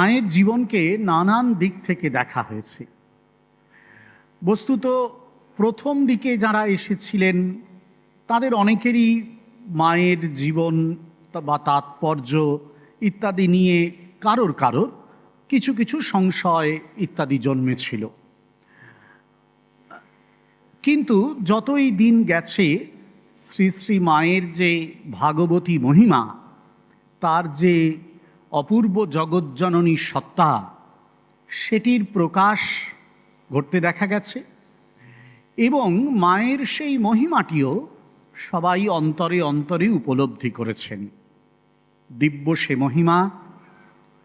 মায়ের জীবনকে নানান দিক থেকে দেখা হয়েছে। বস্তুত প্রথম দিকে যারা এসেছিলেন তাদের অনেকেরই মায়ের জীবন বা তাৎপর্য ইত্যাদি নিয়ে কারোর কারোর কিছু কিছু সংশয় ইত্যাদি জন্মেছিল। কিন্তু যতই দিন গেছে শ্রী শ্রী মায়ের যে ভাগবতী মহিমা, তার যে অপূর্ব জগজ্জননী সত্তা, সেটির প্রকাশ ঘটতে দেখা গেছে এবং মায়ের সেই মহিমাটিও সবাই অন্তরে অন্তরে উপলব্ধি করেছেন। দিব্য সে মহিমা,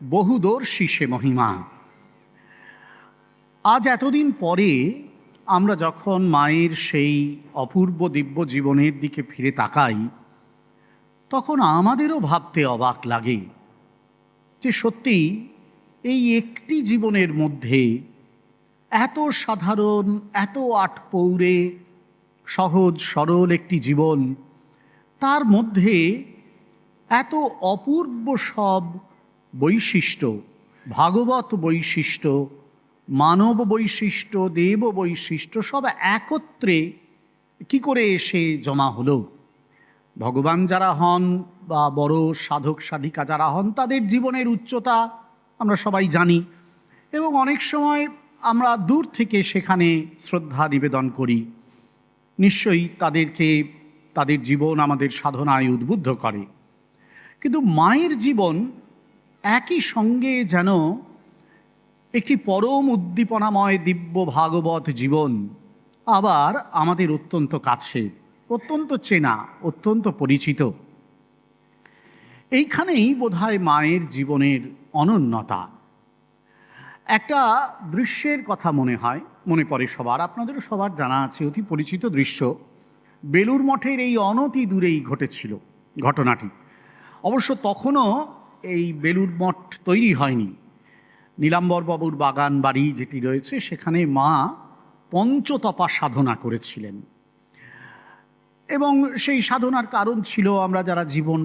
বহুদর্শী সে মহিমা। আজ এতদিন পরে আমরা যখন মায়ের সেই অপূর্ব দিব্য জীবনের দিকে ফিরে তাকাই, তখন আমাদেরও ভাবতে অবাক লাগে যে সত্যি এই একটি জীবনের মধ্যে এত সাধারণ, এত আটপৌরে সহজ সরল একটি জীবন, তার মধ্যে এত অপূর্ব সব বৈশিষ্ট্য, ভাগবত বৈশিষ্ট্য, মানব বৈশিষ্ট্য, দেব বৈশিষ্ট্য সব একত্রে কি করে এসে জমা হলো। ভগবান যারা হন বা বড় সাধক সাধিকা যারা হন, তাদের জীবনের উচ্চতা আমরা সবাই জানি এবং অনেক সময় আমরা দূর থেকে সেখানে শ্রদ্ধা নিবেদন করি। নিশ্চয়ই তাদের জীবন আমাদের সাধনায় উদ্বুদ্ধ করে। কিন্তু মায়ের জীবন একই সঙ্গে যেন একটি পরম উদ্দীপনাময় দিব্য ভাগবত জীবন, আবার আমাদের অত্যন্ত কাছে, অত্যন্ত চেনা, অত্যন্ত পরিচিত। এইখানেই বোধহয় মায়ের জীবনের অনন্যতা। একটা দৃশ্যের কথা মনে পড়ে সবার, আপনাদেরও সবার জানা আছে, অতি পরিচিত দৃশ্য। বেলুড় মঠের এই অনতি দূরেই ঘটেছিল ঘটনাটি। অবশ্য তখনও এই বেলুড় মঠ তৈরি হয়নি। নীলাম্বর বাবুর বাগান বাড়ি যেটি রয়েছে, সেখানে মা পঞ্চতপা সাধনা করেছিলেন এবং সেই সাধনার কারণ ছিল, আমরা যারা জীবন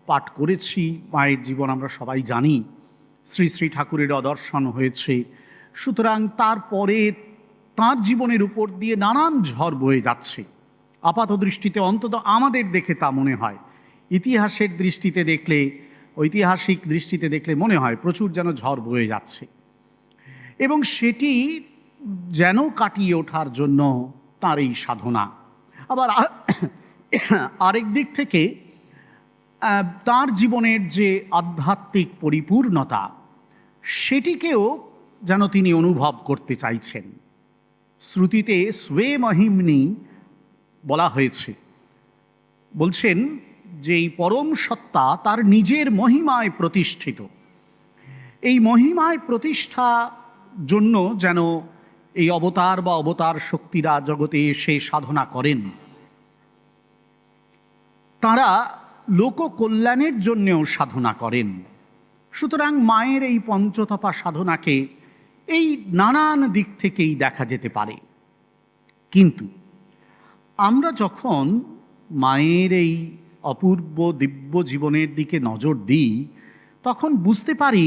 পাঠ করেছি মায়ের জীবন আমরা সবাই জানি, শ্রী শ্রী ঠাকুরের অদর্শন হয়েছে। সুতরাং তারপরে তাঁর জীবনের উপর দিয়ে নানান ঝড় বয়ে যাচ্ছে। আপাত দৃষ্টিতে অন্তত আমাদের দেখে তা মনে হয়। ইতিহাসের দৃষ্টিতে দেখলে, ঐতিহাসিক দৃষ্টিতে দেখলে মনে হয় প্রচুর যেন ঝড় বয়ে যাচ্ছে এবং সেটি যেন কাটিয়ে ওঠার জন্য তার এই সাধনা। আবার আরেক দিক থেকে তার জীবনের যে আধ্যাত্মিক পরিপূর্ণতা, সেটিকেও যেন তিনি অনুভব করতে চাইছেন। শ্রুতিতে স্বে মহিম্নি বলা হয়েছে, বলছেন যে এই পরম সত্তা তার নিজের মহিমায় প্রতিষ্ঠিত। এই মহিমায় প্রতিষ্ঠা জন্য যেন এই অবতার বা অবতার শক্তিরা জগতে এসে সাধনা করেন। তারা লোককল্যাণের জন্যেও সাধনা করেন। সুতরাং মায়ের এই পঞ্চতপা সাধনাকে এই নানান দিক থেকেই দেখা যেতে পারে। কিন্তু আমরা যখন মায়ের এই অপূর্ব দিব্য জীবনের দিকে নজর দিই, তখন বুঝতে পারি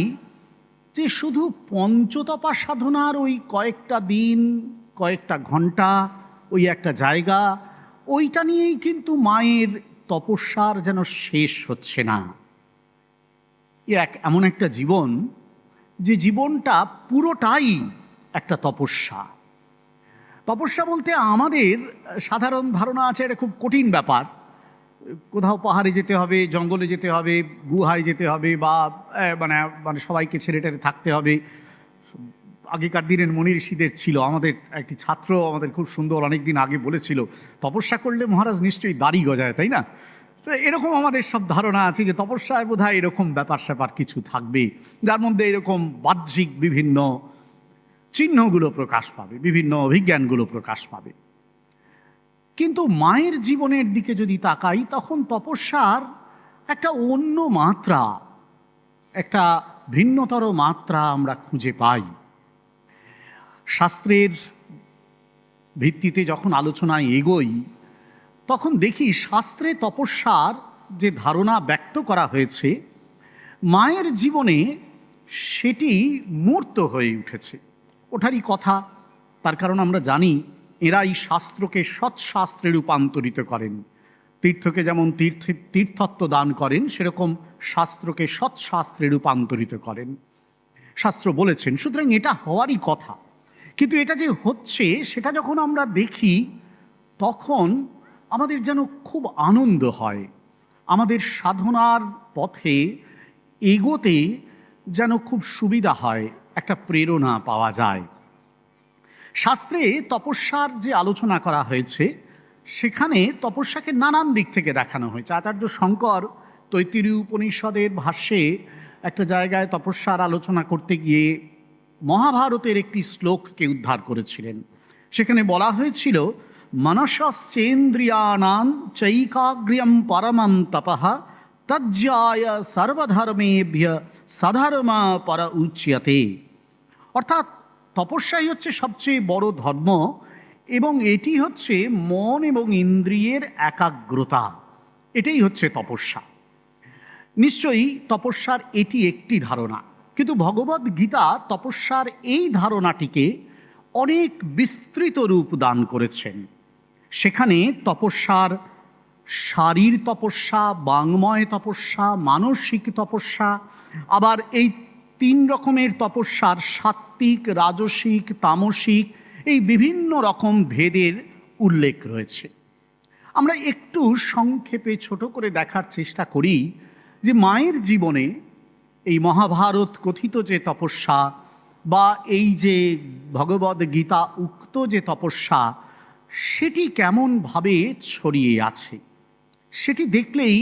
যে শুধু পঞ্চতপা সাধনার ওই কয়েকটা দিন, কয়েকটা ঘন্টা, ওই একটা জায়গা, ওইটা নিয়েই কিন্তু মায়ের তপস্যার যেন শেষ হচ্ছে না। এমন একটা জীবন, যে জীবনটা পুরোটাই একটা তপস্যা। তপস্যা বলতে আমাদের সাধারণ ধারণা আছে এটা খুব কঠিন ব্যাপার, কোথাও পাহাড়ে যেতে হবে, জঙ্গলে যেতে হবে, গুহায় যেতে হবে, বা মানে সবাইকে ছেড়ে টেড়ে থাকতে হবে। আগেকার দিনের মুনি ঋষিদের ছিল, আমাদের একটি ছাত্র আমাদের খুব সুন্দর অনেক দিন আগে বলেছিল, তপস্যা করলে মহারাজ নিশ্চয়ই দাড়ি গজায়, তাই না? তো এরকম আমাদের সব ধারণা আছে যে তপস্যায় বোধহয় এরকম ব্যাপার স্যাপার কিছু থাকবে, যার মধ্যে এরকম বাহ্যিক বিভিন্ন চিহ্নগুলো প্রকাশ পাবে, বিভিন্ন অভিজ্ঞানগুলো প্রকাশ পাবে। কিন্তু মায়ের জীবনের দিকে যদি তাকাই, তখন তপস্যার একটা অন্য মাত্রা, একটা ভিন্নতর মাত্রা আমরা খুঁজে পাই। শাস্ত্রের ভিত্তিতে যখন আলোচনায় এগোই, তখন দেখি শাস্ত্রে তপস্যার যে ধারণা ব্যক্ত করা হয়েছে, মায়ের জীবনে সেটি মূর্ত হয়ে উঠেছে। ওঠারই কথা, তার কারণ আমরা জানি এরাই শাস্ত্রকে সৎশাস্ত্রে রূপান্তরিত করেন। তীর্থকে যেমন তীর্থত্ব দান করেন, সেরকম শাস্ত্রকে সৎশাস্ত্রে রূপান্তরিত করেন, শাস্ত্র বলেছেন। সুতরাং এটা হওয়ারই কথা। কিন্তু এটা যে হচ্ছে সেটা যখন আমরা দেখি তখন আমাদের যেন খুব আনন্দ হয়, আমাদের সাধনার পথে এগোতে যেন খুব সুবিধা হয়, একটা প্রেরণা পাওয়া যায়। শাস্ত্রে তপস্যার যে আলোচনা করা হয়েছে সেখানে তপস্যাকে নানান দিক থেকে দেখানো হয়েছে। আচার্য শঙ্কর তৈত্তিরীয় উপনিষদের ভাষ্যে একটা জায়গায় তপস্যার আলোচনা করতে গিয়ে মহাভারতের একটি শ্লোককে উদ্ধার করেছিলেন। সেখানে বলা হয়েছিল, মনসশ্চেন্দ্রিয়াণাং চৈকাগ্র্যম পরমং তপঃ তজ্জায় সর্বধর্মেভ্য সধর্ম পর উচ্যতে। অর্থাৎ তপস্যাই হচ্ছে সবচেয়ে বড় ধর্ম, এবং এটি হচ্ছে মন এবং ইন্দ্রিয়ের একাগ্রতা। এটাই হচ্ছে তপস্যা। নিশ্চয়ই তপস্যার এটি একটি ধারণা, কিন্তু ভগবদ্ গীতা তপস্যার এই ধারণাটিকে অনেক বিস্তৃত রূপ দান করেছেন। সেখানে তপস্যার শারীর তপস্যা, বাঙ্ময় তপস্যা, মানসিক তপস্যা, আবার এই 3 রকমের তপস্যার সাত্ত্বিক, রাজসিক, তামসিক, এই বিভিন্ন রকম ভেদের উল্লেখ রয়েছে। আমরা একটু সংক্ষেপে ছোট করে দেখার চেষ্টা করি যে মায়ের জীবনে এই মহাভারত কথিত যে তপস্যা, বা এই যে ভগবদ্ গীতা উক্ত যে তপস্যা, সেটি কেমনভাবে ছড়িয়ে আছে। সেটি দেখলেই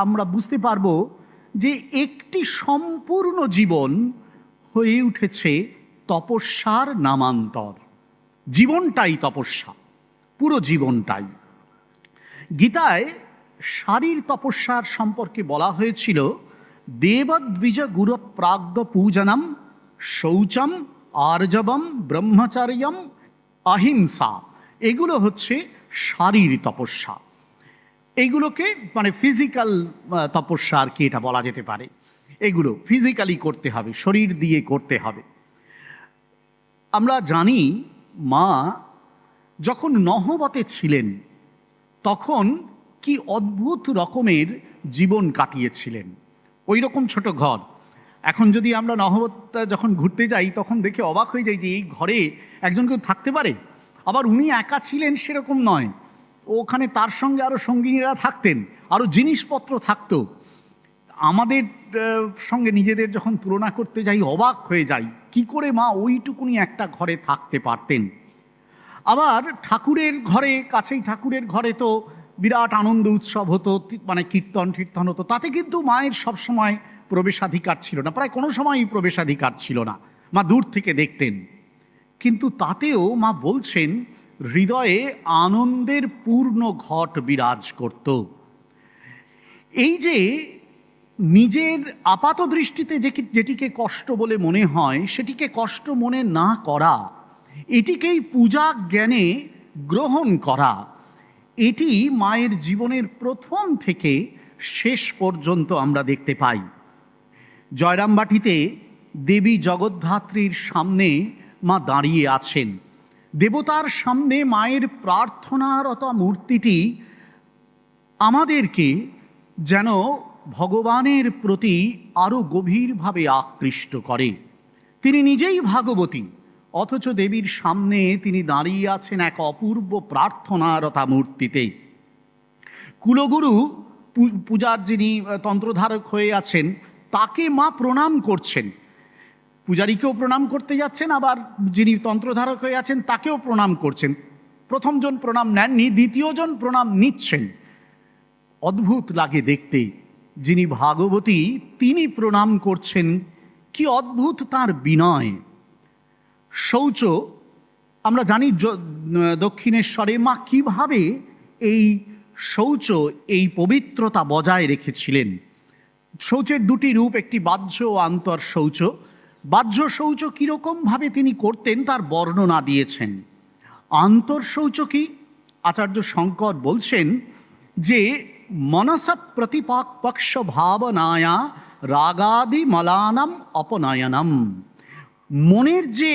আমরা বুঝতে পারব যে একটি সম্পূর্ণ জীবন হয়ে উঠেছে তপস্যার নামান্তর। জীবনটাই তপস্যা, পুরো জীবনটাই। গীতায় শারীর তপস্যার সম্পর্কে বলা হয়েছিল, দেবদ্বিজ গুরু প্রাগ্ধ পূজনম শৌচম আর্জবম ব্রহ্মচর্যম অহিংসা। এগুলো হচ্ছে শারীর তপস্যা। এইগুলোকে মানে ফিজিক্যাল তপস্যা আর কি এটা বলা যেতে পারে। এগুলো ফিজিক্যালি করতে হবে, শরীর দিয়ে করতে হবে। আমরা জানি মা যখন নহবতে ছিলেন তখন কি অদ্ভুত রকমের জীবন কাটিয়েছিলেন। ওই রকম ছোট ঘর। এখন যদি আমরা নহবত যখন ঘুরতে যাই তখন দেখে অবাক হয়ে যাই যে এই ঘরে একজন কেউ থাকতে পারে। আবার উনি একা ছিলেন সেরকম নয়, ওখানে তার সঙ্গে আরও সঙ্গিনীরা থাকতেন, আরও জিনিসপত্র থাকতো। আমাদের সঙ্গে নিজেদের যখন তুলনা করতে যাই অবাক হয়ে যাই, কি করে মা ওইটুকুনি একটা ঘরে থাকতে পারতেন। আবার ঠাকুরের ঘরে, কাছেই ঠাকুরের ঘরে তো বিরাট আনন্দ উৎসব হতো, মানে কীর্তন টীর্তন হতো, তাতে কিন্তু মায়ের সবসময় প্রবেশাধিকার ছিল না, প্রায় কোনো সময়ই প্রবেশাধিকার ছিল না। মা দূর থেকে দেখতেন, কিন্তু তাতেও মা বলছেন হৃদয়ে আনন্দের পূর্ণ ঘট বিরাজ করত। এই যে নিজের আপাত দৃষ্টিতে যেটিকে কষ্ট বলে মনে হয় সেটিকে কষ্ট মনে না করা, এটিকেই পূজা জ্ঞানে গ্রহণ করা, এটি মায়ের জীবনের প্রথম থেকে শেষ পর্যন্ত আমরা দেখতে পাই। জয়রামবাটিতে দেবী জগদ্ধাত্রীর সামনে মা দাঁড়িয়ে আছেন। দেবতার সামনে মায়ের প্রার্থনারত মূর্তিটি আমাদেরকে যেন ভগবানের প্রতি আরও গভীরভাবে আকৃষ্ট করে। তিনি নিজেই ভাগবতী, অথচ দেবীর সামনে তিনি দাঁড়িয়ে আছেন এক অপূর্ব প্রার্থনারতা মূর্তিতে। কুলগুরু পূজার যিনি তন্ত্রধারক হয়ে আছেন তাকে মা প্রণাম করছেন, পূজারীকেও প্রণাম করতে যাচ্ছেন, আবার যিনি তন্ত্রধারক হয়ে আছেন তাকেও প্রণাম করছেন। প্রথমজন প্রণাম নেননি, দ্বিতীয়জন প্রণাম নিচ্ছেন। অদ্ভুত লাগে দেখতে, যিনি ভাগবতী তিনি প্রণাম করছেন, কি অদ্ভুত তার বিনয়। শৌচ আমরা জানি দক্ষিণেশ্বরে মা কিভাবে এই শৌচ, এই পবিত্রতা বজায় রেখেছিলেন। শৌচের 2টি রূপ, একটি বাহ্য ও আন্তর শৌচ। বাহ্য শৌচ কীরকমভাবে তিনি করতেন তার বর্ণনা দিয়েছেন। আন্তর শৌচ কি? আচার্য শঙ্কর বলছেন যে মনস প্রতিপক্ষ ভাবনায়া রাগাদি মলানাম অপনয়নম। মনের যে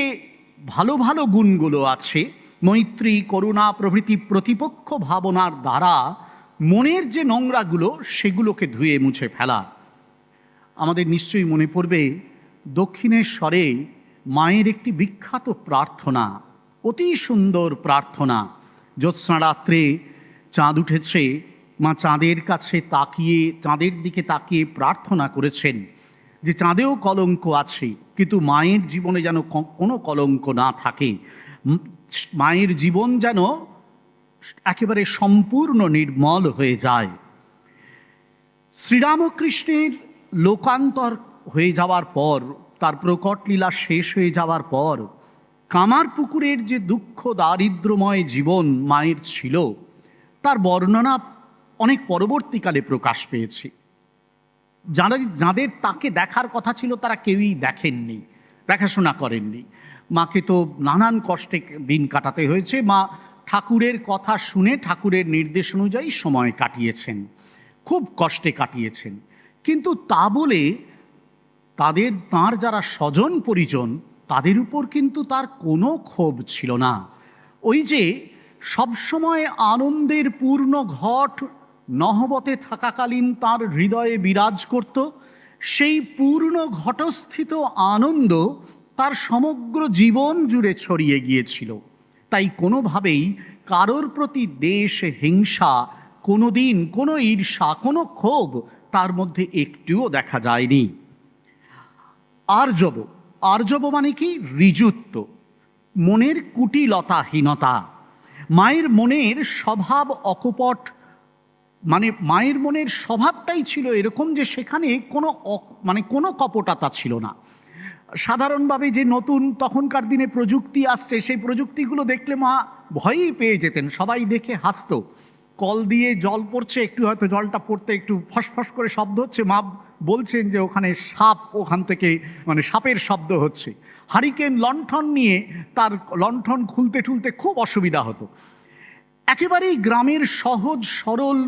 ভালো ভালো গুণগুলো আছে, মৈত্রী, করুণা প্রভৃতি প্রতিপক্ষ ভাবনার দ্বারা মনের যে নোংরাগুলো সেগুলোকে ধুয়ে মুছে ফেলা। আমাদের নিশ্চয়ই মনে পড়বে দক্ষিণেশ্বরে মায়ের একটি বিখ্যাত প্রার্থনা, অতি সুন্দর প্রার্থনা। জ্যোৎস্না রাত্রে চাঁদ উঠেছে, মা চাঁদের কাছে তাকিয়ে, চাঁদের দিকে তাকিয়ে প্রার্থনা করেছেন যে চাঁদেও কলঙ্ক আছে, কিন্তু মায়ের জীবনে যেন কোনো কলঙ্ক না থাকে, মায়ের জীবন যেন একেবারে সম্পূর্ণ নির্মল হয়ে যায়। শ্রীরামকৃষ্ণের লোকান্তর হয়ে যাওয়ার পর, তার প্রকট লীলা শেষ হয়ে যাওয়ার পর কামারপুকুরের যে দুঃখ দারিদ্র্যময় জীবন মায়ের ছিল, তার বর্ণনা অনেক পরবর্তীকালে প্রকাশ পেয়েছে। যাদের তাকে দেখার কথা ছিল তারা কেউই দেখেননি, দেখাশোনা করেননি। মাকে তো নানান কষ্টে দিন কাটাতে হয়েছে। মা ঠাকুরের কথা শুনে ঠাকুরের নির্দেশ অনুযায়ী সময় কাটিয়েছেন, খুব কষ্টে কাটিয়েছেন। কিন্তু তা বলে তার যারা স্বজন পরিজন তাদের উপর কিন্তু তার কোনো ক্ষোভ ছিল না। ওই যে সবসময় আনন্দের পূর্ণ ঘট নহবতে থাকাকালীন তার হৃদয়ে বিরাজ করত, সেই পূর্ণ ঘটস্থিত আনন্দ তার সমগ্র জীবন জুড়ে ছড়িয়ে গিয়েছিল। তাই কোনোভাবেই কারোর প্রতি দেশ হিংসা, কোনো দিন কোনো ঈর্ষা, কোনো ক্ষোভ তার মধ্যে একটুও দেখা যায়নি। আর্জব মানে কি? ঋজুত্ব, মনের কুটিলতাহীনতা। মায়ের মনের স্বভাব অকপট, মানে মায়ের মনের স্বভাবটাই ছিল এরকম যে সেখানে কোনো কপটতা ছিল না। সাধারণভাবে যে নতুন তখনকার দিনে প্রযুক্তি আসছে, সেই প্রযুক্তিগুলো দেখলে মা ভয়ই পেয়ে যেতেন, সবাই দেখে হাসতো। কল দিয়ে জল পড়ছে, একটু হয়তো জলটা পড়তে একটু ফসফস করে শব্দ হচ্ছে, মা বলছেন যে ওখানে সাপ, ওখান থেকে সাপের শব্দ হচ্ছে। হারিকেন লণ্ঠন নিয়ে তার লণ্ঠন খুলতে ঠুলতে খুব অসুবিধা হতো। একেবারেই গ্রামের সহজ সরল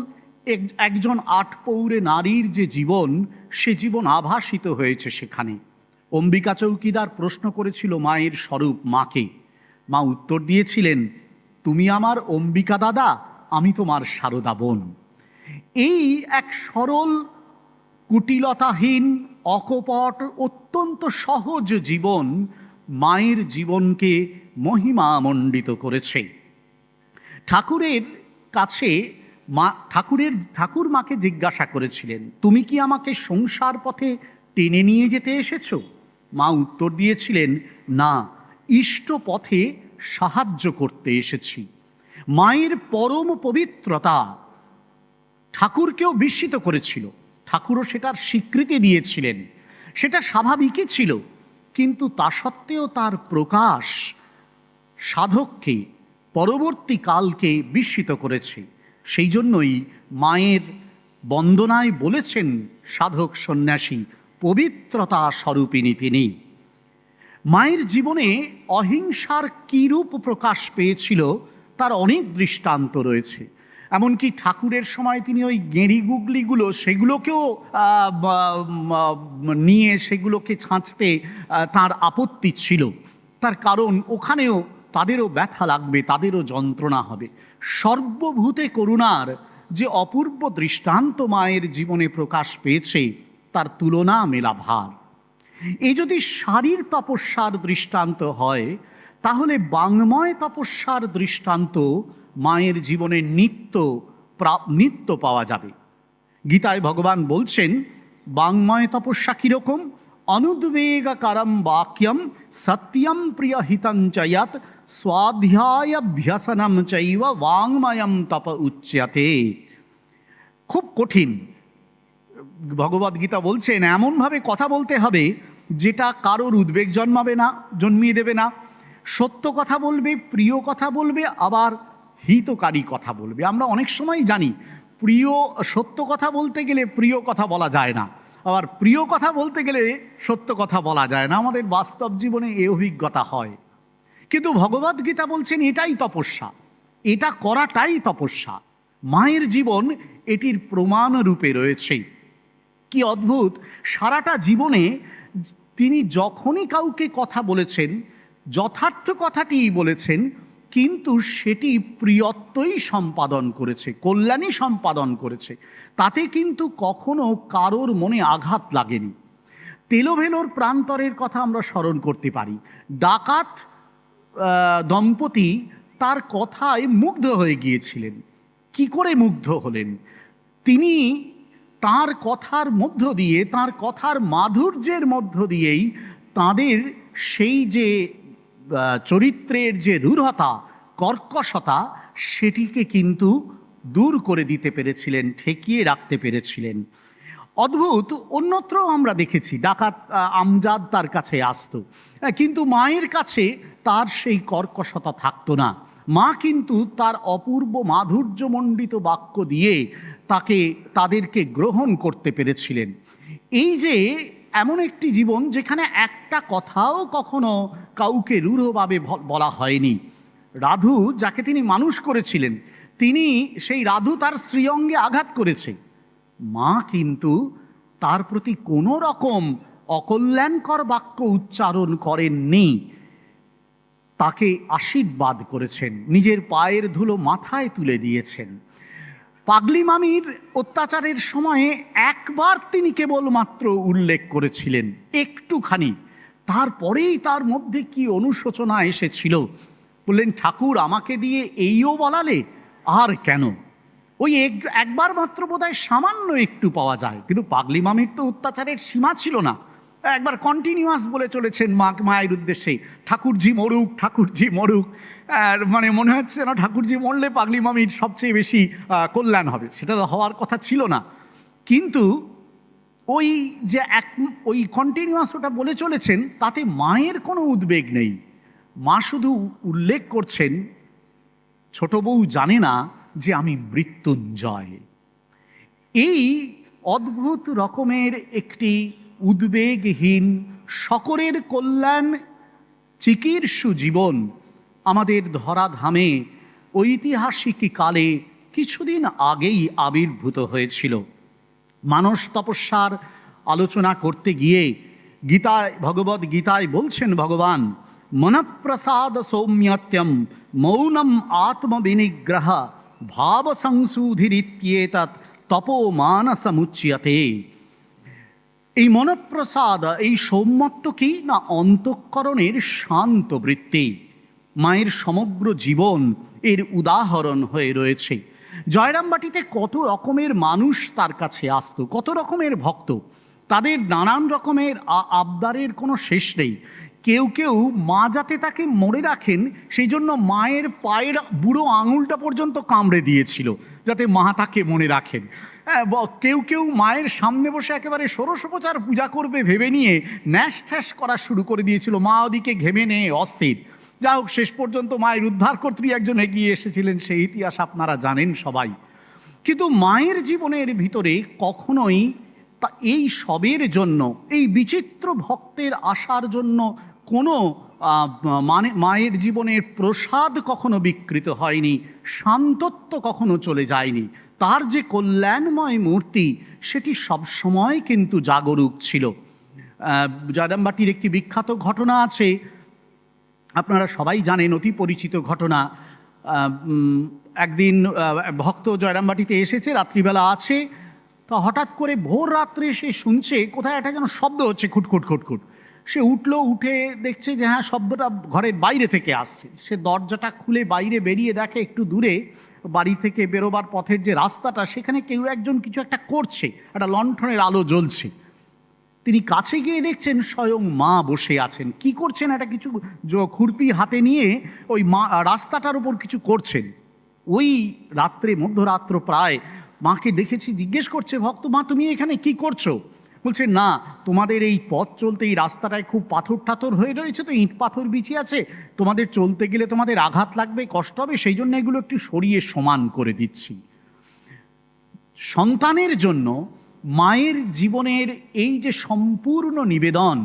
একজন আটপৌরে নারীর যে জীবন, সে জীবন আভাসিত হয়েছে সেখানে। অম্বিকা চৌকিদার প্রশ্ন করেছিল মায়ের স্বরূপ মাকে। মা উত্তর দিয়েছিলেন, তুমি আমার অম্বিকা দাদা, আমি তোমার সারদা বোন। এই এক সরল, কুটিলতাহীন, অকপট, অত্যন্ত সহজ জীবন মায়ের জীবনকে মহিমামণ্ডিত করেছে। ঠাকুরের কাছে ঠাকুর মাকে জিজ্ঞাসা করেছিলেন, তুমি কি আমাকে সংসার পথে টেনে নিয়ে যেতে এসেছো? মা উত্তর দিয়েছিলেন, না, ইষ্ট পথে সাহায্য করতে এসেছি। মায়ের পরম পবিত্রতা ঠাকুরকেও বিস্মিত করেছিল, ঠাকুরও সেটার স্বীকৃতি দিয়েছিলেন, সেটা স্বাভাবিকই ছিল। কিন্তু তা সত্ত্বেও তার প্রকাশ সাধককে, পরবর্তীকালকে বিস্মিত করেছে। সেই জন্যই মায়ের বন্দনায় বলেছেন সাধক সন্ন্যাসী, পবিত্রতা স্বরূপিণী তিনি। মায়ের জীবনে অহিংসার কীরূপ প্রকাশ পেয়েছিল তার অনেক দৃষ্টান্ত রয়েছে। এমনকি ঠাকুরের সময় তিনি ওই গেঁড়ি গুগলিগুলো, সেগুলোকেও নিয়ে সেগুলোকে ছাঁচতে তার আপত্তি ছিল। তার কারণ ওখানেও তাদেরও ব্যথা লাগবে, তাদেরও যন্ত্রণা হবে। সর্বভূতে করুণার যে অপূর্ব দৃষ্টান্ত মায়ের জীবনে প্রকাশ পেয়েছে, তার তুলনা মেলা ভার। এই যদি শারীর তপস্যার দৃষ্টান্ত হয়, তাহলে বাংময় তপস্যার দৃষ্টান্ত মায়ের জীবনে নিত্য পাওয়া যাবে। গীতায় ভগবান বলছেন, বাংময় তপস্যা কীরকম? অনুদ্বেগকারম বাক্যম সত্যম প্রিয়হিতঞ্চয়ত স্বাধ্যায়াভ্যসনম চৈব বাংময়ম তপ উচ্যতে। খুব কঠিন। ভগবদ্গীতা বলছেন এমনভাবে কথা বলতে হবে যেটা কারোর উদ্বেগ জন্মিয়ে দেবে না। সত্য কথা বলবে, প্রিয় কথা বলবে, আবার হিতকারী কথা বলবে। আমরা অনেক সময় জানি সত্য কথা বলতে গেলে প্রিয় কথা বলা যায় না, আবার প্রিয় কথা বলতে গেলে সত্য কথা বলা যায় না। আমাদের বাস্তব জীবনে এই অভিজ্ঞতা হয়। কিন্তু ভগবদ্গীতা বলছেন এটাই তপস্যা, এটা করাটাই তপস্যা। মায়ের জীবন এটির প্রমাণ রূপে রয়েছে। কি অদ্ভুত! সারাটা জীবনে তিনি যখনই কাউকে কথা বলেছেন, যথার্থ কথাটিই বলেছেন, কিন্তু সেটি প্রিয়ত্বই সম্পাদন করেছে, কল্যাণই সম্পাদন করেছে। তাতে কিন্তু কখনো কারোর মনে আঘাত লাগেনি। তেলোভেলোর প্রান্তরের কথা আমরা স্মরণ করতে পারি। ডাকাত দম্পতি তার কথায় মুগ্ধ হয়ে গিয়েছিলেন। কি করে মুগ্ধ হলেন? তিনি তার কথার মধ্য দিয়ে, তার কথার মাধুর্যের মধ্য দিয়েই তাদের সেই যে চরিত্রের যে রূঢ়তা, কর্কশতা, সেটিকে কিন্তু দূর করে দিতে পেরেছিলেন, ঠেকিয়ে রাখতে পেরেছিলেন। অদ্ভুত! অন্যত্র আমরা দেখেছি ডাকাত আমজাদ তার কাছে আসতো, কিন্তু মায়ের কাছে তার সেই কর্কশতা থাকতো না। মা কিন্তু তার অপূর্ব মাধুর্যমণ্ডিত বাক্য দিয়ে তাদেরকে গ্রহণ করতে পেরেছিলেন। এই যে এমন একটি জীবন যেখানে একটা কথাও কখনো কাউকে রূঢ়ভাবে বলা হয়নি। রাধু, যাকে তিনি মানুষ করেছিলেন, সেই রাধু তার শ্রীঅঙ্গে আঘাত করেছে, মা কিন্তু তার প্রতি কোনো রকম অকল্যাণকর বাক্য উচ্চারণ করেননি। তাকে আশীর্বাদ করেছেন, নিজের পায়ের ধুলো মাথায় তুলে দিয়েছেন। পাগলি মামির অত্যাচারের সময়ে একবার তিনি কেবলমাত্র উল্লেখ করেছিলেন, একটুখানি। তারপরেই তার মধ্যে কি অনুশোচনা এসেছিল! বললেন, ঠাকুর আমাকে দিয়ে এইও বলালে, আর কেন? ওই একবার মাত্র বোধহয় সামান্য একটু পাওয়া যায়, কিন্তু পাগলি মামির তো অত্যাচারের সীমা ছিল না। একবার কন্টিনিউয়াস বলে চলেছেন মায়ের উদ্দেশ্যে, ঠাকুরজি মরুক, ঠাকুরজি মরুক। আর মানে মনে হচ্ছে না ঠাকুরজি মরলে পাগলি মামির সবচেয়ে বেশি কল্যাণ হবে। সেটা তো হওয়ার কথা ছিল না, কিন্তু ওই কন্টিনিউয়াস ওটা বলে চলেছেন, তাতে মায়ের কোনো উদ্বেগ নেই। মা শুধু উল্লেখ করছেন, ছোট বউ জানে না যে আমি মৃত্যুঞ্জয়। এই অদ্ভুত রকমের একটি উদ্বেগহীন, সকলের কল্যাণ চিকীর্ষু জীবন আমাদের ধরাধামে ঐতিহাসিক কালে কিছুদিন আগেই আবির্ভূত হয়েছিল। মানস তপস্যার আলোচনা করতে গিয়ে ভগবদ্ গীতায় বলছেন ভগবান, মনঃপ্রসাদ সৌম্যত্যম মৌনম আত্মবিনিগ্রহ ভাব সংশুধিরিত্যেতৎ তপো মানসমুচ্যতে। এই মনঃপ্রসাদ, এই সৌম্যত্ব কি না? অন্তঃকরণের শান্ত বৃত্তি। মায়ের সমগ্র জীবন এর উদাহরণ হয়ে রয়েছে। জয়রামবাটিতে কত রকমের মানুষ তার কাছে আসতো, কত রকমের ভক্ত, তাদের নানান রকমের আবদারের কোনো শেষ নেই। কেউ কেউ মা যাতে তাকে মরে রাখেন সেই জন্য মায়ের পায়ের বুড়ো আঙুলটা পর্যন্ত কামড়ে দিয়েছিল, যাতে মা তাকে মনে রাখেন। কেউ কেউ মায়ের সামনে বসে একেবারে ষোড়শোপচার পূজা করবে ভেবে নিয়ে ন্যাস ঠ্যাস করা শুরু করে দিয়েছিল, মা ওদিকে ঘেমে নিয়ে অস্থির। যা হোক, শেষ পর্যন্ত মায়ের উদ্ধারকর্ত্রী একজন এগিয়ে এসেছিলেন, সেই ইতিহাস আপনারা জানেন সবাই। কিন্তু মায়ের জীবনের ভিতরে কখনোই এই সবের জন্য, এই বিচিত্র ভক্তের আসার জন্য কোনো মায়ের জীবনের প্রসাদ কখনো বিকৃত হয়নি, শান্তত্ব কখনো চলে যায়নি। তার যে কল্যাণময় মূর্তি, সেটি সবসময় কিন্তু জাগরুক ছিল। জয়রামবাটির একটি বিখ্যাত ঘটনা আছে, আপনারা সবাই জানেন, অতি পরিচিত ঘটনা। একদিন ভক্ত জয়রামবাটিতে এসেছে, রাত্রিবেলা আছে, তো হঠাৎ করে ভোর রাত্রে সে শুনছে কোথায় একটা যেন শব্দ হচ্ছে, খুটখুট খুটখুট। সে উঠে দেখছে যে হ্যাঁ, শব্দটা ঘরের বাইরে থেকে আসছে। সে দরজাটা খুলে বাইরে বেরিয়ে দেখে একটু দূরে বাড়ি থেকে বেরোবার পথের যে রাস্তাটা, সেখানে কেউ একজন কিছু একটা করছে, একটা লণ্ঠনের আলো জ্বলছে। তিনি কাছে গিয়ে দেখছেন স্বয়ং মা বসে আছেন। কি করছেন? একটা কিছু খুরপি হাতে নিয়ে ওই মা রাস্তাটার উপর কিছু করছেন। ওই রাত্রে, মধ্যরাত্র প্রায়, মাকে দেখেছি, জিজ্ঞেস করছে ভক্ত, মা তুমি এখানে কি করছো? বলছে, না, তোমাদের এই পথ চলতে এই রাস্তাটায় খুব পাথর টাথর হয়ে রয়েছে, তো ইট পাথর বিছিয়ে আছে, তোমাদের চলতে গেলে তোমাদের আঘাত লাগবে, কষ্ট হবে, সেই জন্য এগুলো একটু সরিয়ে সমান করে দিচ্ছি। সন্তানের জন্য মায়ের জীবনের এই যে সম্পূর্ণ নিবেদন,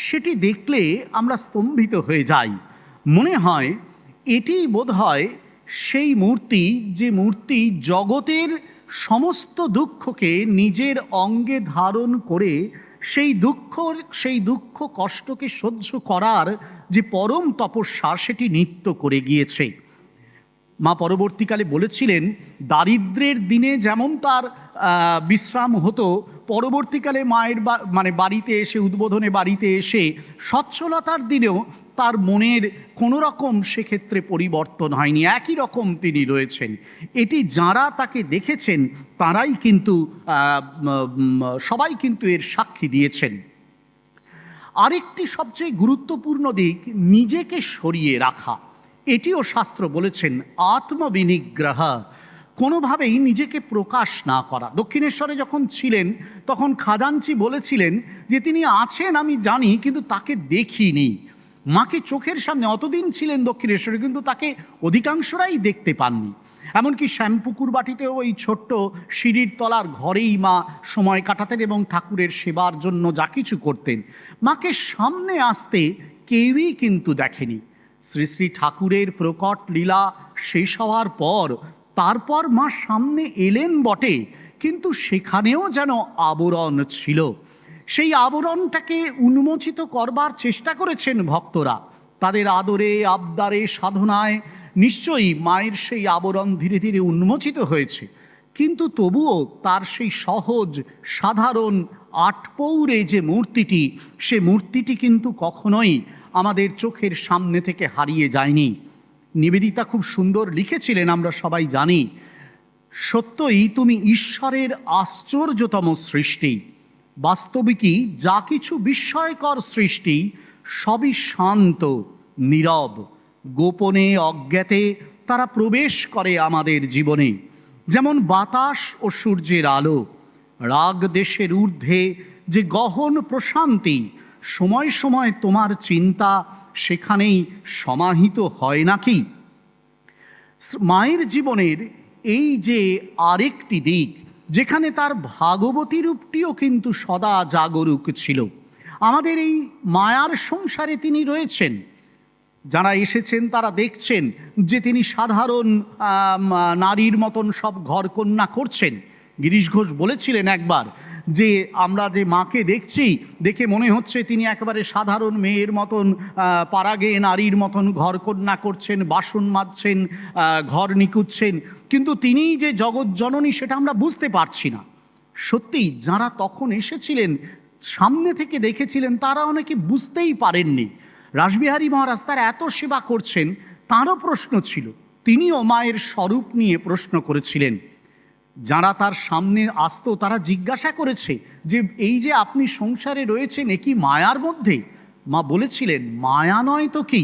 সেটি দেখলে আমরা স্তম্ভিত হয়ে যাই। মনে হয় এটি বোধহয় সেই মূর্তি, যে মূর্তি জগতের সমস্ত দুঃখকে নিজের অঙ্গে ধারণ করে সেই দুঃখ কষ্টকে সহ্য করার যে পরম তপস্যা সেটি নিত্য করে গিয়েছে। মা পরবর্তীকালে বলেছিলেন, দারিদ্র্যের দিনে যেমন তার বিশ্রাম হতো, পরবর্তীকালে মায়ের বাড়িতে এসে, উদ্বোধনে বাড়িতে এসে সচ্ছলতার দিনেও তার মনের কোনো রকম সেক্ষেত্রে পরিবর্তন হয়নি, একই রকম তিনি রয়েছেন। এটি যারা তাকে দেখেছেন তারাই কিন্তু সবাই কিন্তু এর সাক্ষী দিয়েছেন। আরেকটি সবচেয়ে গুরুত্বপূর্ণ দিক, নিজেকে সরিয়ে রাখা। এটিও শাস্ত্র বলেছেন আত্মবিনিগ্রহ, কোনোভাবেই নিজেকে প্রকাশ না করা। দক্ষিণেশ্বরে যখন ছিলেন তখন খাজাঞ্চি বলেছিলেন যে তিনি আছেন আমি জানি, কিন্তু তাকে দেখিনি। মাকে চোখের সামনে অতদিন ছিলেন দক্ষিণেশ্বরে, কিন্তু তাকে অধিকাংশরাই দেখতে পাননি। এমনকি শ্যামপুকুর বাটিতেও ওই ছোট্ট সিঁড়ির তলার ঘরেই মা সময় কাটাতেন এবং ঠাকুরের সেবার জন্য যা কিছু করতেন। মাকে সামনে আসতে কেউই কিন্তু দেখেনি। শ্রী শ্রী ঠাকুরের প্রকট লীলা শেষ হওয়ার পর তারপর মা সামনে এলেন বটে, কিন্তু সেখানেও যেন আবরণ ছিল। সেই আবরণটাকে উন্মোচিত করবার চেষ্টা করেছেন ভক্তরা, তাদের আদরে আবদারে সাধনায় নিশ্চয়ই মায়ের সেই আবরণ ধীরে ধীরে উন্মোচিত হয়েছে। কিন্তু তবুও তার সেই সহজ সাধারণ আটপৌরে যে মূর্তিটি, সে মূর্তিটি কিন্তু কখনোই আমাদের চোখের সামনে থেকে হারিয়ে যায়নি। নিবেদিতা খুব সুন্দর লিখেছিলেন, আমরা সবাই জানি, সত্যই তুমি ঈশ্বরের আশ্চর্যতম সৃষ্টি। বাস্তবিকই যা কিছু বিস্ময়কর সৃষ্টি সবই শান্ত, নীরব, গোপনে অজ্ঞাতে তারা প্রবেশ করে আমাদের জীবনে। যেমন বাতাস ও সূর্যের আলো, রাগ দেশের ঊর্ধ্বে যে গহন প্রশান্তি, সময় সময় তোমার চিন্তা সেখানেই সমাহিত হয় নাকি? মায়ের জীবনের এই যে আরেকটি দিক, যেখানে তার ভাগবতী রূপটিও কিন্তু সদা জাগরুক ছিল। আমাদের এই মায়ার সংসারে তিনি রয়েছেন, যারা এসেছেন তারা দেখছেন যে তিনি সাধারণ নারীর মতন সব ঘরকন্যা করছেন। গিরিশ ঘোষ বলেছিলেন একবার যে আমরা যে মাকে দেখছি, দেখে মনে হচ্ছে তিনি একেবারে সাধারণ মেয়ের মতন পাড়াগে নারীর মতন ঘরকন্যা করছেন, বাসন মাজছেন, ঘর নিকুচ্ছেন, কিন্তু তিনিই যে জগৎ জননী সেটা আমরা বুঝতে পারছি না। সত্যিই যারা তখন এসেছিলেন, সামনে থেকে দেখেছিলেন, তারা অনেকে বুঝতেই পারেননি রাসবিহারী মহারাজ তার এত সেবা করছেন। তাঁরও প্রশ্ন ছিল, তিনিও মায়ের স্বরূপ নিয়ে প্রশ্ন করেছিলেন। যারা তার সামনে আসতো তারা জিজ্ঞাসা করেছে যে এই যে আপনি সংসারে রয়েছেন, এ কি মায়ার মধ্যে? মা বলেছিলেন মায়া নয় তো কি,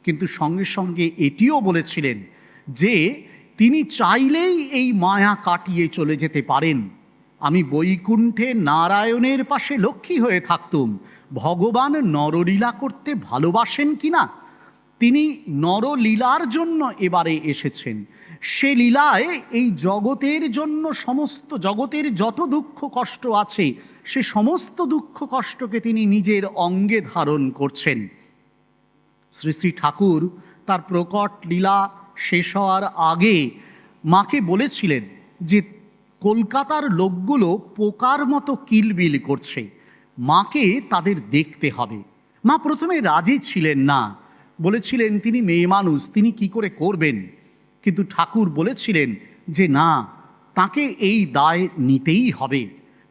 কিন্তু সঙ্গে সঙ্গে এটিও বলেছিলেন যে তিনি চাইলেই এই মায়া কাটিয়ে চলে যেতে পারেন। আমি বৈকুণ্ঠে নারায়ণের পাশে লক্ষ্মী হয়ে থাকতুম, ভগবান নরলীলা করতে ভালোবাসেন কিনা? তিনি নরলীলার জন্য এবারে এসেছেন। সে লীলায় এই জগতের জন্য সমস্ত জগতের যত দুঃখ কষ্ট আছে, সে সমস্ত দুঃখ কষ্টকে তিনি নিজের অঙ্গে ধারণ করছেন। শ্রী শ্রী ঠাকুর তার প্রকট লীলা শেষ হওয়ার আগে মাকে বলেছিলেন যে কলকাতার লোকগুলো পোকার মতো কিলবিল করছে, মাকে তাদের দেখতে হবে। মা প্রথমে রাজি ছিলেন না, বলেছিলেন তিনি মেয়ে মানুষ, তিনি কি করে করবেন। কিন্তু ঠাকুর বলেছিলেন যে না, তাকে এই দায় নিতেই হবে।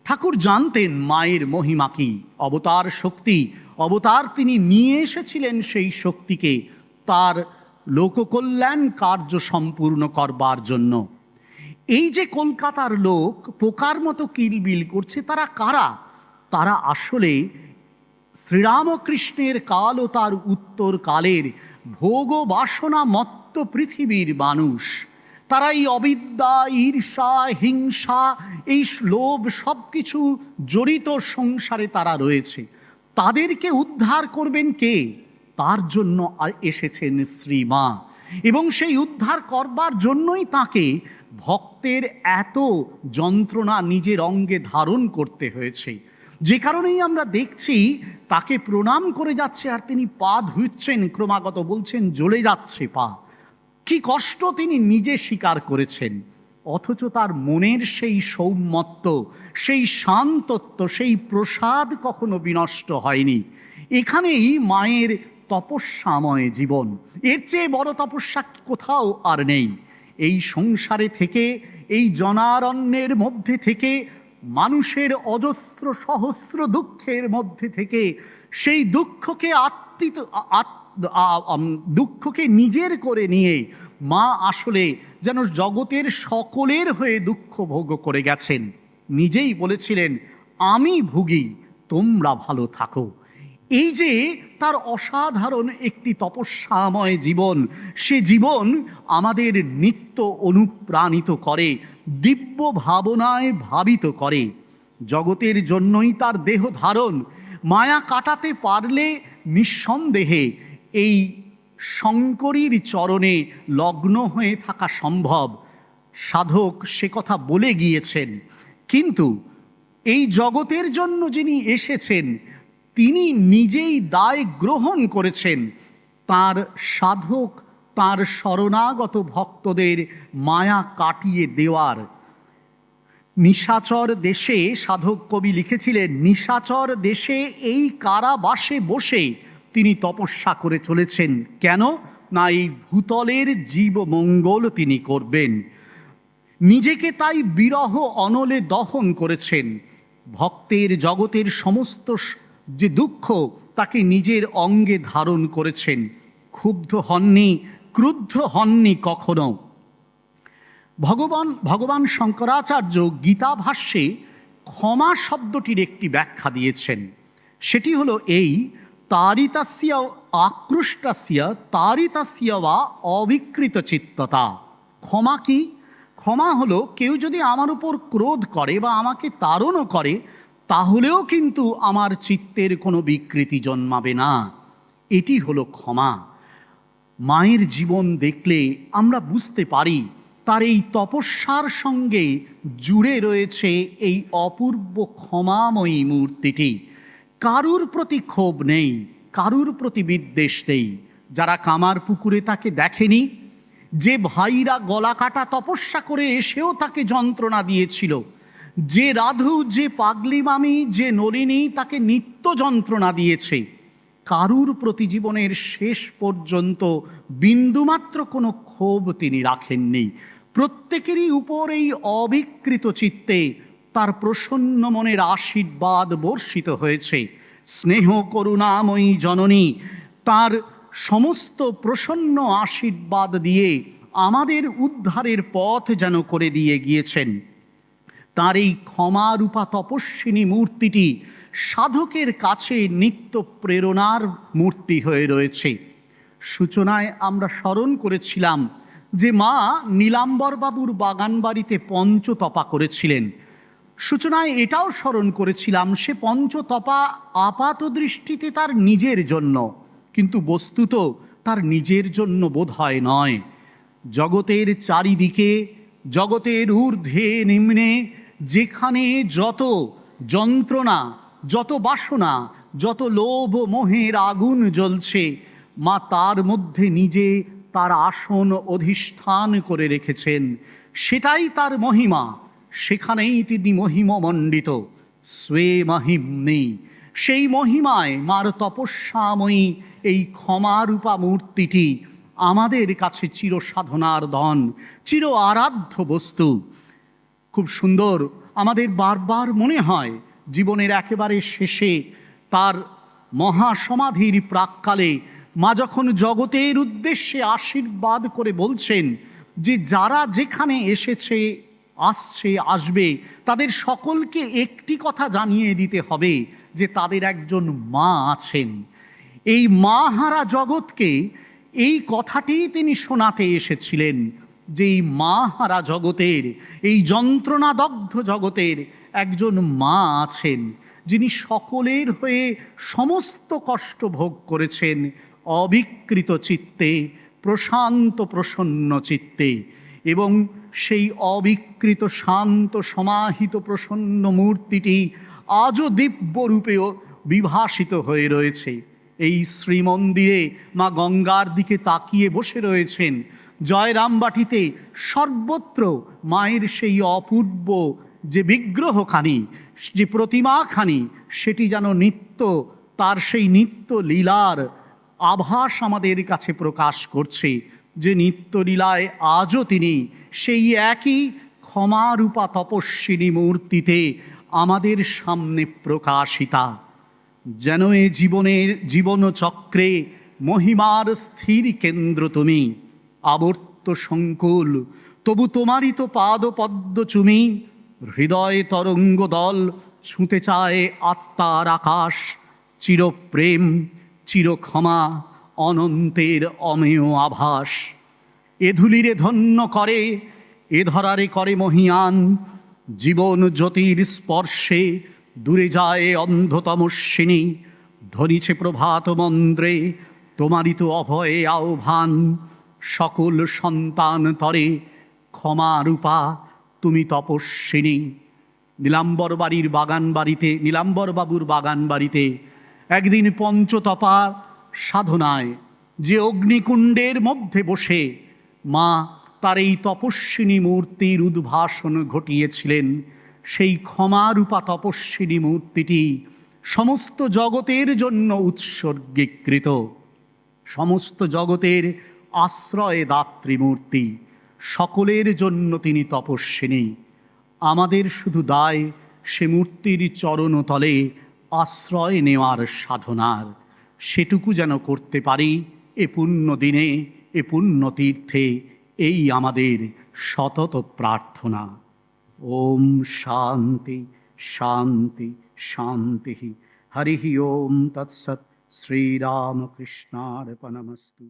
ঠাকুর জানতেন মায়ের মহিমা কি, অবতার শক্তি, অবতার তিনি নিয়ে এসেছিলেন সেই শক্তিকে তার লোককল্যাণ কার্য সম্পূর্ণ করবার জন্য। এই যে কলকাতার লোক পোকার মতো কিলবিল করছে, তারা কারা? তারা আসলে শ্রীরামকৃষ্ণের কাল ও তার উত্তর কালের ভোগ বাসনা মত্ত পৃথিবীর মানুষ। তারা এই অবিদ্যা, ঈর্ষা, হিংসা, এই লোভ সব কিছু জড়িত সংসারে তারা রয়েছে। তাদেরকে উদ্ধার করবেন কে? তার জন্য এসেছেন শ্রীমা, এবং সেই উদ্ধার করবার জন্যই তাকে ভক্তের এত যন্ত্রণা নিজের অঙ্গে ধারণ করতে হয়েছে। যে কারণেই আমরা দেখছি তাকে প্রণাম করে যাচ্ছে, আর তিনি পা ধুচ্ছেন ক্রমাগত, বলছেন জ্বলে যাচ্ছে পা। কি কষ্ট তিনি নিজে স্বীকার করেছেন। অথচ তার মনের সেই সৌম্যত্ব, সেই শান্তত্ব, সেই প্রসাদ কখনো বিনষ্ট হয়নি। এখানেই মায়ের তপস্যাময় জীবন। এর চেয়ে বড় তপস্যা কোথাও আর নেই। এই সংসারে থেকে, এই জনারণ্যের মধ্যে থেকে, মানুষের অজস্র সহস্র দুঃখের মধ্যে থেকে সেই দুঃখকে দুঃখকে নিজের করে নিয়ে মা আসলে যেন জগতের সকলের হয়ে দুঃখ ভোগ করে গেছেন। নিজেই বলেছিলেন, আমি ভুগি, তোমরা ভালো থাকো। এই যে তার অসাধারণ একটি তপস্যাময় জীবন, সে জীবন আমাদের নিত্য অনুপ্রাণিত করে, দিব্য ভাবনায় ভাবিত করে। জগতের জন্যই তার দেহ ধারণ। মায়া কাটাতে পারলে নিঃসন্দেহে এই শঙ্করীর চরণে লগ্ন হয়ে থাকা সম্ভব। সাধক সে কথা বলে গিয়েছেন। কিন্তু এই জগতের জন্য যিনি এসেছেন, তিনি নিজেই দায় গ্রহণ করেছেন তার সাধক, তার শরণাগত ভক্তদের মায়া কাটিয়ে দেওয়ার। নিশাচর দেশে, সাধক কবি লিখেছিলেন, নিশাচর দেশে এই কারাবাসে বসে তিনি তপস্যা করে চলেছেন। কেন না, এই ভূতলের জীবমঙ্গল তিনি করবেন। নিজেকে তাই বিরহ অনলে দহন করেছেন। ভক্তের জগতের সমস্ত যে দুঃখ তাকে নিজের অঙ্গে ধারণ করেছেন। ক্ষুব্ধ হননি, ক্রুদ্ধ হননি কখনো। ভগবান শঙ্করাচার্য গীতা ভাষ্যে ক্ষমা শব্দটির একটি ব্যাখ্যা দিয়েছেন। সেটি হলো এই, তারিতাস্য আকৃষ্টস্য তারিতাস্য বা অবিকৃত চিত্ততা। ক্ষমা কি? ক্ষমা হলো কেউ যদি আমার উপর ক্রোধ করে বা আমাকে তাড়নও করে, তাহলেও কিন্তু আমার চিত্তের কোনো বিকৃতি জন্মাবে না। এটি হলো ক্ষমা। মায়ের জীবন দেখলে আমরা বুঝতে পারি তার এই তপস্যার সঙ্গে জুড়ে রয়েছে এই অপূর্ব ক্ষমাময়ী মূর্তিটি। কারুর প্রতি ক্ষোভ নেই, কারুর প্রতি বিদ্বেষ নেই। যারা কামার পুকুরে তাকে দেখেনি, যে ভাইরা গলা কাটা তপস্যা করে এসেও তাকে যন্ত্রণা দিয়েছিল, যে রাধু, যে পাগলি মামি, যে নলিনী তাকে নিত্য যন্ত্রণা দিয়েছে, কারুর প্রতি জীবনের শেষ পর্যন্ত বিন্দুমাত্র কোনো ক্ষোভ তিনি রাখেননি। প্রত্যেকেরই উপর এই অবিকৃত চিত্তে তার প্রসন্ন মনের আশীর্বাদ বর্ষিত হয়েছে। স্নেহ করুণাময়ী জননী তার সমস্ত প্রসন্ন আশীর্বাদ দিয়ে আমাদের উদ্ধারের পথ যেন করে দিয়ে গিয়েছেন। তার এই ক্ষমারূপা তপস্বিনী মূর্তিটি সাধকের কাছে নিত্য প্রেরণার মূর্তি হয়ে রয়েছে। সূচনায় আমরা স্মরণ করেছিলাম যে মা নীলাম্বরবাবুর বাগান বাড়িতে পঞ্চতপা করেছিলেন। সূচনায় এটাও স্মরণ করেছিলাম, সে পঞ্চতপা আপাত দৃষ্টিতে তার নিজের জন্য, কিন্তু বস্তুত তার নিজের জন্য বোধহয় নয়। জগতের চারিদিকে, জগতের ঊর্ধ্বে নিম্নে যেখানে যত যন্ত্রণা, যত বাসনা, যত লোভ মোহের আগুন জ্বলছে, মা তার মধ্যে নিজে তার আসন অধিষ্ঠান করে রেখেছেন। সেটাই তার মহিমা, সেখানেই তিনি মহিমমণ্ডিত। স্বে মহিম্নি, সেই মহিমায় মার তপস্যাময়ী এই ক্ষমারূপা মূর্তিটি আমাদের কাছে চির সাধনার ধন, চির আরাধ্য বস্তু। খুব সুন্দর, আমাদের বারবার মনে হয় জীবনের একেবারে শেষে তার মহাসমাধির প্রাক্কালে মা যখন জগতের উদ্দেশ্যে আশীর্বাদ করে বলছেন যে যারা যেখানে এসেছে, আসছে, আসবে, তাদের সকলকে একটি কথা জানিয়ে দিতে হবে যে তাদের একজন মা আছেন। এই মা হারা জগৎকে এই কথাটি তিনি শোনাতে এসেছিলেন যে এই মা হারা জগতের, এই যন্ত্রণাদগ্ধ জগতের একজন মা আছেন, যিনি সকলের হয়ে সমস্ত কষ্ট ভোগ করেছেন অবিকৃত চিত্তে, প্রশান্ত প্রসন্ন চিত্তে। এবং সেই অবিকৃত শান্ত সমাহিত প্রসন্ন মূর্তিটি আজও দিব্যরূপেও বিভাসিত হয়ে রয়েছে। এই শ্রীমন্দিরে মা গঙ্গার দিকে তাকিয়ে বসে রয়েছেন। জয়রামবাটিতে, সর্বত্র মায়ের সেই অপূর্ব যে বিগ্রহখানি, যে প্রতিমাখানি, সেটি যেন নিত্য তার সেই নিত্য লীলার আভাস আমাদের কাছে প্রকাশ করছে, যে নিত্যলীলায় আজও তিনি সেই একই ক্ষমারূপা তপস্বিনী মূর্তিতে আমাদের সামনে প্রকাশিতা। যেন এ জীবনচক্রে মহিমার স্থির কেন্দ্র তুমি, আবর্ত সংকুল তবু তোমারই তো পাদপদ্ম চুমি, হৃদয় তরঙ্গ দল ছুঁতে চায় আত্মার আকাশ, চিরপ্রেম চিরক্ষমা অনন্তের অমেয় আভাস। এ ধুলিরে ধন্য করে, এ ধরারে করে মহিয়ান, জীবন জ্যোতির স্পর্শে দূরে যায় অন্ধতমস্বিনী, ধ্বনিছে প্রভাত মন্দ্রে তোমারই তো অভয়ে আহ্বান, সকল সন্তান তরে ক্ষমারূপা তুমি তপস্বিনী। নীলাম্বর বাবুর বাগান বাড়িতে একদিন পঞ্চতপা সাধনায় যে অগ্নিকুণ্ডের মধ্যে বসে মা তার এই তপস্বিনী মূর্তির উদ্ভাসন ঘটিয়েছিলেন, সেই ক্ষমারূপা তপস্বিনী মূর্তিটি সমস্ত জগতের জন্য উৎসর্গীকৃত, সমস্ত জগতের আশ্রয় দাত্রী মূর্তি, সকলের জন্য তিনি তপস্বিনী। আমাদের শুধু দায় সে মূর্তির চরণতলে আশ্রয় নেওয়ার সাধনার, সেটুকু যেন করতে পারি এ পুণ্য দিনে, এ পুণ্য তীর্থে, এই আমাদের সতত প্রার্থনা। ওম শান্তি শান্তি শান্তি। হরি ওম তৎসৎ। শ্রীরামকৃষ্ণার্পণমস্তু।